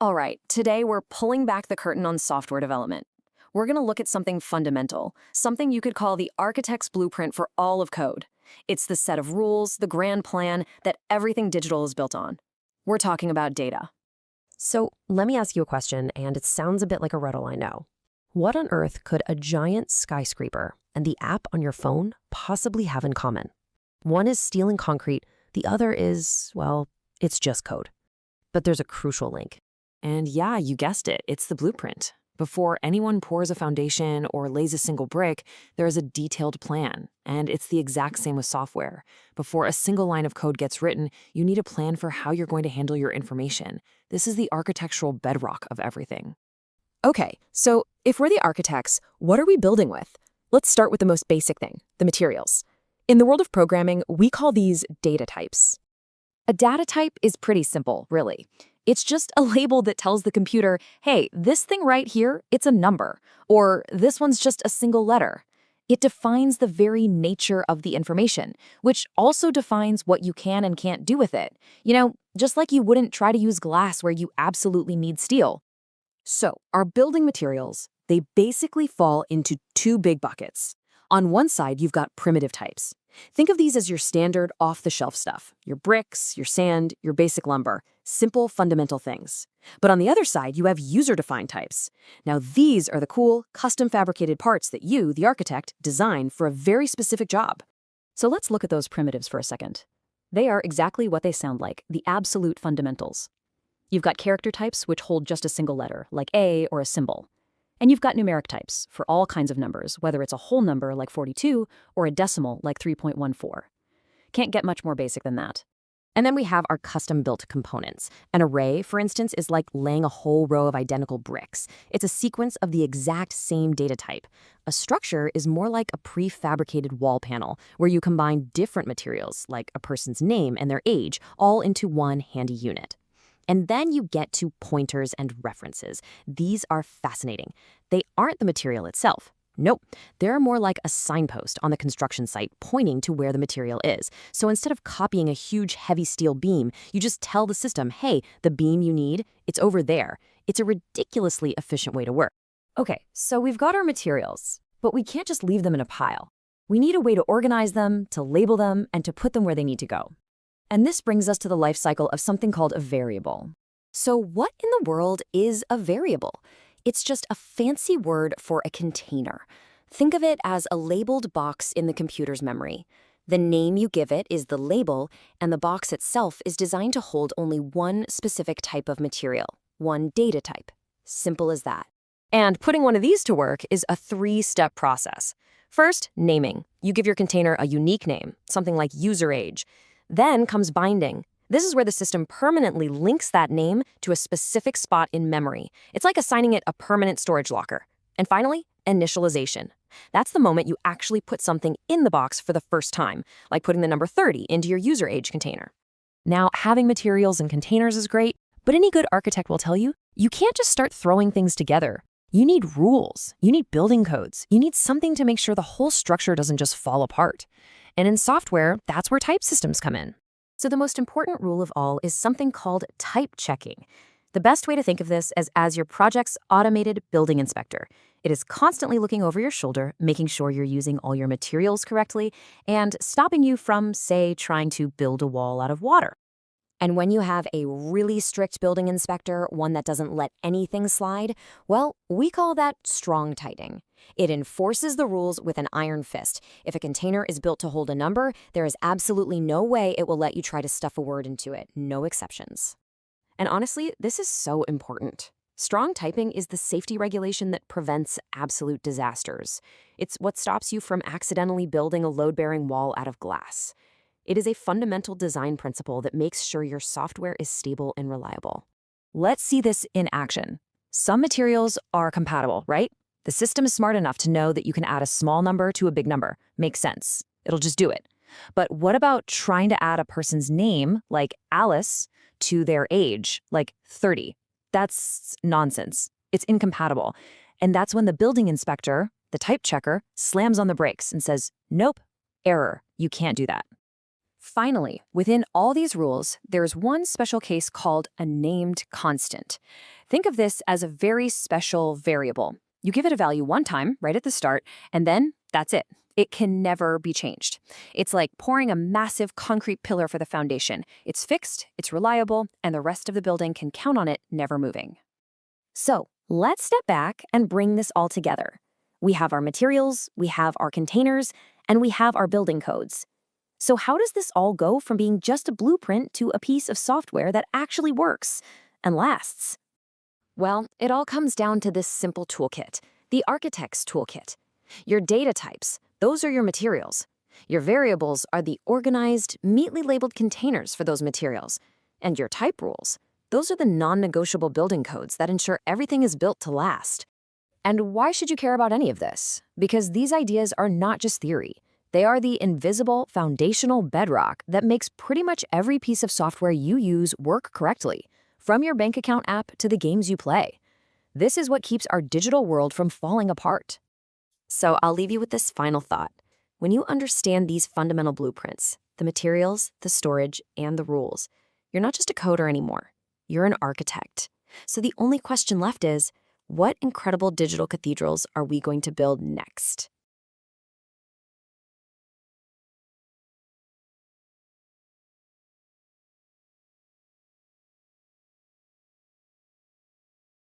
All right, today we're pulling back the curtain on software development. We're going to look at something fundamental, something you could call the architect's blueprint for all of code. It's the set of rules, the grand plan that everything digital is built on. We're talking about data. So let me ask you a question, and it sounds a bit like a riddle, I know. What on earth could a giant skyscraper and the app on your phone possibly have in common? One is steel and concrete, the other is, well, it's just code. But there's a crucial link. And yeah, you guessed it, it's the blueprint. Before anyone pours a foundation or lays a single brick, there is a detailed plan. And it's the exact same with software. Before a single line of code gets written, you need a plan for how you're going to handle your information. This is the architectural bedrock of everything. Okay, so if we're the architects, what are we building with? Let's start with the most basic thing, the materials. In the world of programming, we call these data types. A data type is pretty simple, really. It's just a label that tells the computer, hey, this thing right here, it's a number, or this one's just a single letter. It defines the very nature of the information, which also defines what you can and can't do with it. You know, just like you wouldn't try to use glass where you absolutely need steel. So, our building materials, they basically fall into two big buckets. On one side, you've got primitive types. Think of these as your standard off-the-shelf stuff, your bricks, your sand, your basic lumber, simple fundamental things. But on the other side, you have user-defined types. Now these are the cool, custom-fabricated parts that you, the architect, design for a very specific job. So let's look at those primitives for a second. They are exactly what they sound like, the absolute fundamentals. You've got character types which hold just a single letter, like A or a symbol. And you've got numeric types for all kinds of numbers, whether it's a whole number like 42 or a decimal like 3.14. Can't get much more basic than that. And then we have our custom-built components. An array, for instance, is like laying a whole row of identical bricks. It's a sequence of the exact same data type. A structure is more like a prefabricated wall panel, where you combine different materials, like a person's name and their age, all into one handy unit. And then you get to pointers and references. These are fascinating. They aren't the material itself. Nope, they're more like a signpost on the construction site pointing to where the material is. So instead of copying a huge heavy steel beam, you just tell the system, hey, the beam you need, it's over there. It's a ridiculously efficient way to work. Okay, so we've got our materials, but we can't just leave them in a pile. We need a way to organize them, to label them, and to put them where they need to go. And this brings us to the life cycle of something called a variable. So what in the world is a variable? It's just a fancy word for a container. Think of it as a labeled box in the computer's memory. The name you give it is the label, and the box itself is designed to hold only one specific type of material, one data type. Simple as that. And putting one of these to work is a three-step process. First, naming. You give your container a unique name, something like user age. Then comes binding. This is where the system permanently links that name to a specific spot in memory. It's like assigning it a permanent storage locker. And finally, initialization. That's the moment you actually put something in the box for the first time, like putting the number 30 into your user age container. Now, having materials and containers is great, but any good architect will tell you, you can't just start throwing things together. You need rules. You need building codes. You need something to make sure the whole structure doesn't just fall apart. And in software, that's where type systems come in. So the most important rule of all is something called type checking. The best way to think of this is as your project's automated building inspector. It is constantly looking over your shoulder, making sure you're using all your materials correctly, and stopping you from, say, trying to build a wall out of water. And when you have a really strict building inspector, one that doesn't let anything slide, well, we call that strong tighting. It enforces the rules with an iron fist. If a container is built to hold a number, there is absolutely no way it will let you try to stuff a word into it. No exceptions. And honestly, this is so important. Strong typing is the safety regulation that prevents absolute disasters. It's what stops you from accidentally building a load-bearing wall out of glass. It is a fundamental design principle that makes sure your software is stable and reliable. Let's see this in action. Some materials are compatible, right? The system is smart enough to know that you can add a small number to a big number. Makes sense. It'll just do it. But what about trying to add a person's name, like Alice, to their age, like 30? That's nonsense. It's incompatible. And that's when the building inspector, the type checker, slams on the brakes and says, nope, error, you can't do that. Finally, within all these rules, there's one special case called a named constant. Think of this as a very special variable. You give it a value one time, right at the start, and then that's it. It can never be changed. It's like pouring a massive concrete pillar for the foundation. It's fixed, it's reliable, and the rest of the building can count on it never moving. So let's step back and bring this all together. We have our materials, we have our containers, and we have our building codes. So how does this all go from being just a blueprint to a piece of software that actually works and lasts? Well, it all comes down to this simple toolkit, the architect's toolkit. Your data types, those are your materials. Your variables are the organized, neatly labeled containers for those materials. And your type rules, those are the non-negotiable building codes that ensure everything is built to last. And why should you care about any of this? Because these ideas are not just theory. They are the invisible, foundational bedrock that makes pretty much every piece of software you use work correctly, from your bank account app to the games you play. This is what keeps our digital world from falling apart. So I'll leave you with this final thought. When you understand these fundamental blueprints, the materials, the storage, and the rules, you're not just a coder anymore. You're an architect. So the only question left is, what incredible digital cathedrals are we going to build next?